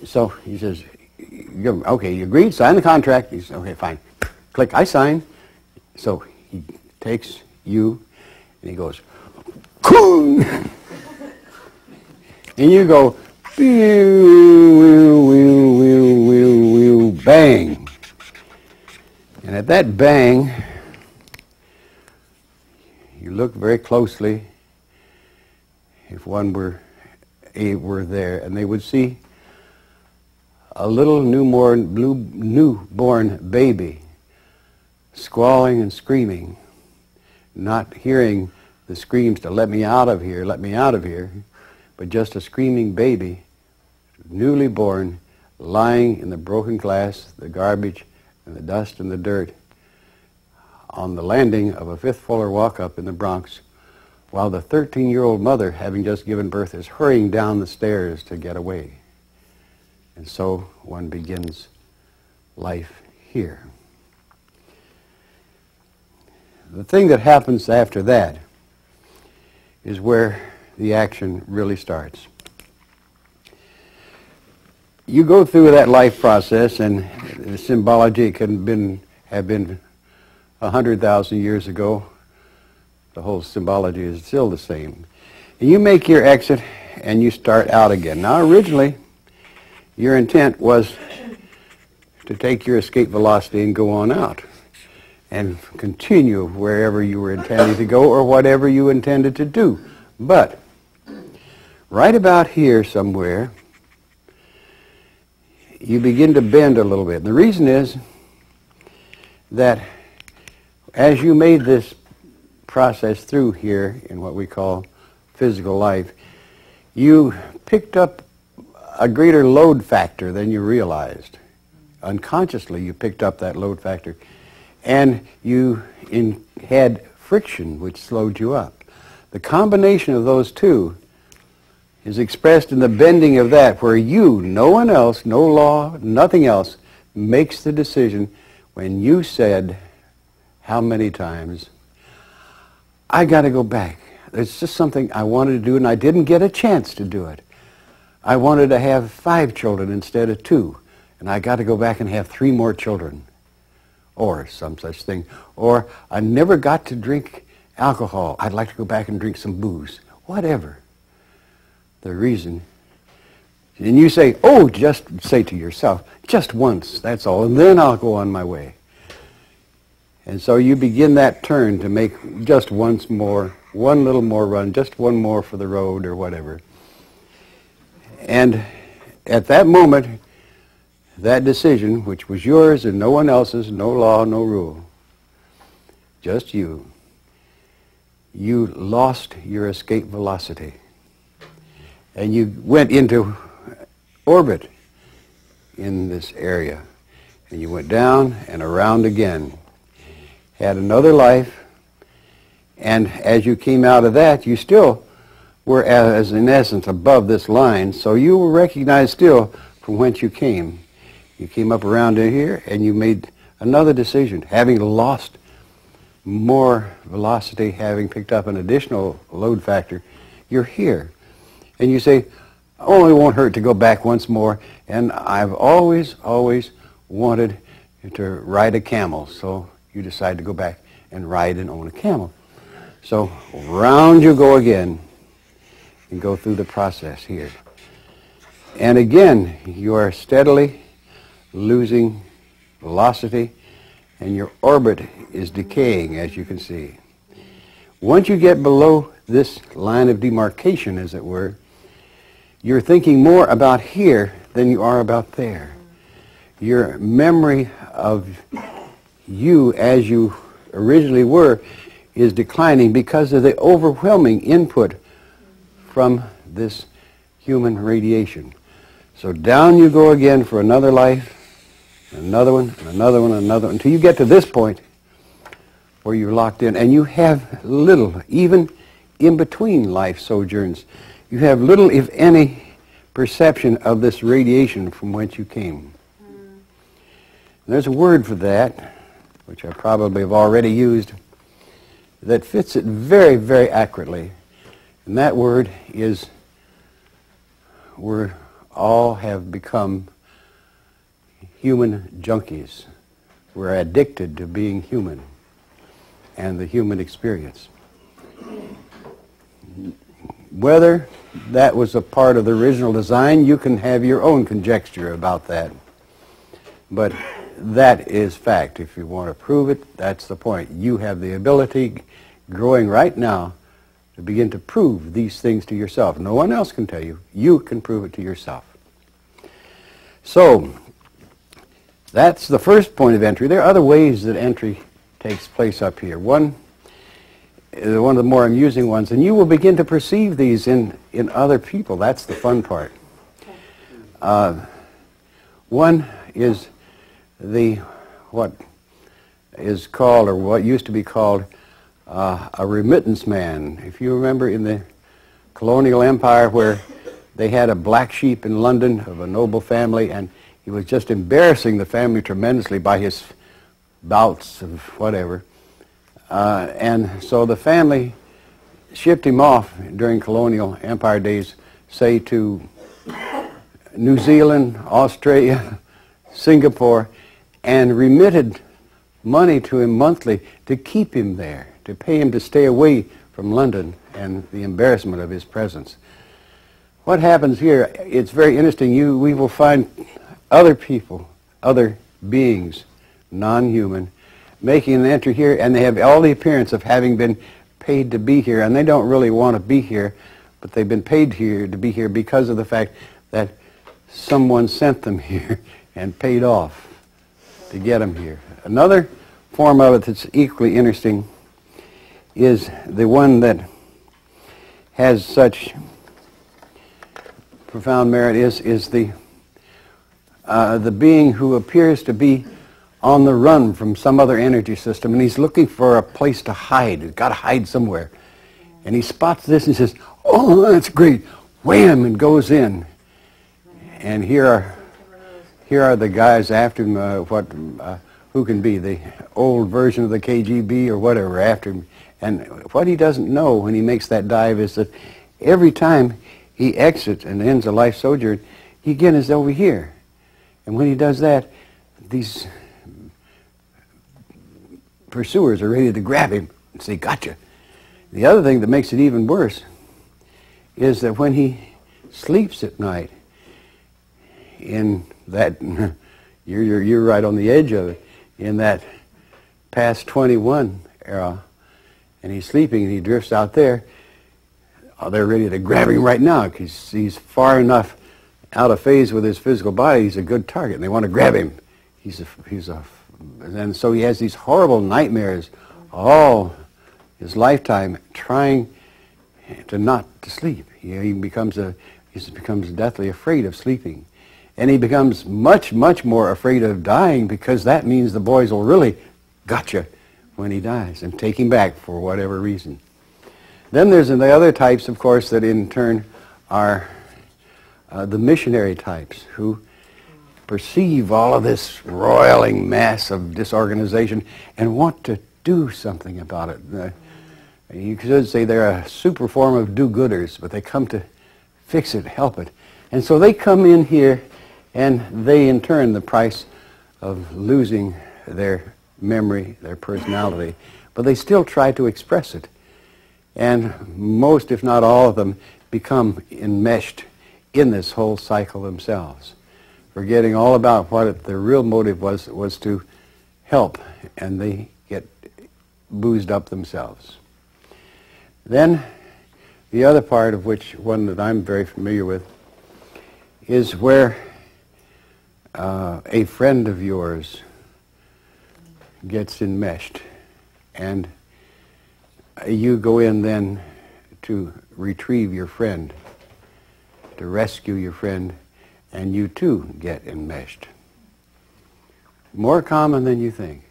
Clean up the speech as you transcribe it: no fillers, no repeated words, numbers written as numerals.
So he says, okay, you agreed, sign the contract. He says, okay, fine. Click, I sign. So he takes you and he goes, Coon! And you go, bang. And at that bang, you look very closely, if one were there, and they would see a little newborn baby squalling and screaming, not hearing the screams to let me out of here, but just a screaming baby, newly born, lying in the broken glass, the garbage, and the dust and the dirt on the landing of a fifth floor walk-up in the Bronx, while the 13-year-old mother, having just given birth, is hurrying down the stairs to get away. And so one begins life here. The thing that happens after that is where the action really starts. You go through that life process, and the symbology can have been 100,000 years ago. The whole symbology is still the same. And you make your exit, and you start out again. Now, originally, your intent was to take your escape velocity and go on out and continue wherever you were intending to go or whatever you intended to do. But right about here somewhere, you begin to bend a little bit. And the reason is that as you made this process through here in what we call physical life, you picked up a greater load factor than you realized. Unconsciously, you picked up that load factor, and you had friction, which slowed you up. The combination of those two is expressed in the bending of that, where you, no one else, no law, nothing else, makes the decision when you said, how many times, I got to go back. It's just something I wanted to do, and I didn't get a chance to do it. I wanted to have 5 children instead of 2, and I got to go back and have 3 more children, or some such thing. Or I never got to drink alcohol. I'd like to go back and drink some booze. Whatever the reason. And you say, oh, just say to yourself, just once, that's all, and then I'll go on my way. And so you begin that turn to make just once more, one little more run, just one more for the road or whatever. And at that moment, that decision, which was yours and no one else's, no law, no rule, just you lost your escape velocity. And you went into orbit in this area. And you went down and around again. Had another life. And as you came out of that, you still were, as in essence, above this line. So you were recognized still from whence you came. You came up around in here, and you made another decision. Having lost more velocity, having picked up an additional load factor, you're here. And you say, oh, it won't hurt to go back once more. And I've always wanted to ride a camel. So you decide to go back and ride and own a camel. So round you go again and go through the process here. And again, you are steadily losing velocity, and your orbit is decaying, as you can see. Once you get below this line of demarcation, as it were, you're thinking more about here than you are about there. Your memory of you as you originally were is declining because of the overwhelming input from this human radiation. So down you go again for another life, another one, and another one, and another one, until you get to this point where you're locked in, and you have little, even in between life sojourns, you have little, if any, perception of this radiation from whence you came. And there's a word for that, which I probably have already used, that fits it very, very accurately. And that word is, we're all have become human junkies. We're addicted to being human and the human experience. Whether that was a part of the original design, you can have your own conjecture about that. But that is fact. If you want to prove it, that's the point. You have the ability, growing right now, to begin to prove these things to yourself. No one else can tell you. You can prove it to yourself. So, that's the first point of entry. There are other ways that entry takes place up here. One of the more amusing ones, and you will begin to perceive these in other people. That's the fun part. One is what is called, or what used to be called, a remittance man. If you remember in the colonial empire where they had a black sheep in London of a noble family, and he was just embarrassing the family tremendously by his bouts of whatever. And so the family shipped him off during colonial empire days, say to New Zealand, Australia, Singapore, and remitted money to him monthly to keep him there, to pay him to stay away from London and the embarrassment of his presence. What happens here, it's very interesting. We will find other people, other beings, non-human, making an entry here, and they have all the appearance of having been paid to be here, and they don't really want to be here, but they've been paid here to be here because of the fact that someone sent them here and paid off to get them here. Another form of it that's equally interesting is the one that has such profound merit is the being who appears to be on the run from some other energy system, and he's looking for a place to hide. He's got to hide somewhere. And he spots this and says, "Oh, that's great." Wham! And goes in. And here are the guys after him, who can be the old version of the KGB or whatever after him. And what he doesn't know when he makes that dive is that every time he exits and ends a life sojourn, he again is over here. And when he does that, these pursuers are ready to grab him and say, "Gotcha." The other thing that makes it even worse is that when he sleeps at night, in that, you're right on the edge of it, in that past 21 era, and he's sleeping and he drifts out there, they're ready to grab him right now because he's far enough out of phase with his physical body. He's a good target, and they want to grab him. And so he has these horrible nightmares all his lifetime, trying not to sleep. He becomes deathly afraid of sleeping, and he becomes much, much more afraid of dying because that means the boys will really gotcha when he dies and take him back for whatever reason. Then there's the other types, of course, that in turn are the missionary types who perceive all of this roiling mass of disorganization and want to do something about it. You could say they're a super form of do-gooders, but they come to fix it, help it. And so they come in here, and they, in turn, the price of losing their memory, their personality, but they still try to express it. And most, if not all of them, become enmeshed in this whole cycle themselves, forgetting all about what their real motive was to help, and they get boozed up themselves. Then, the other part of which, one that I'm very familiar with, is where a friend of yours gets enmeshed, and you go in then to retrieve your friend, to rescue your friend, and you too get enmeshed. More common than you think.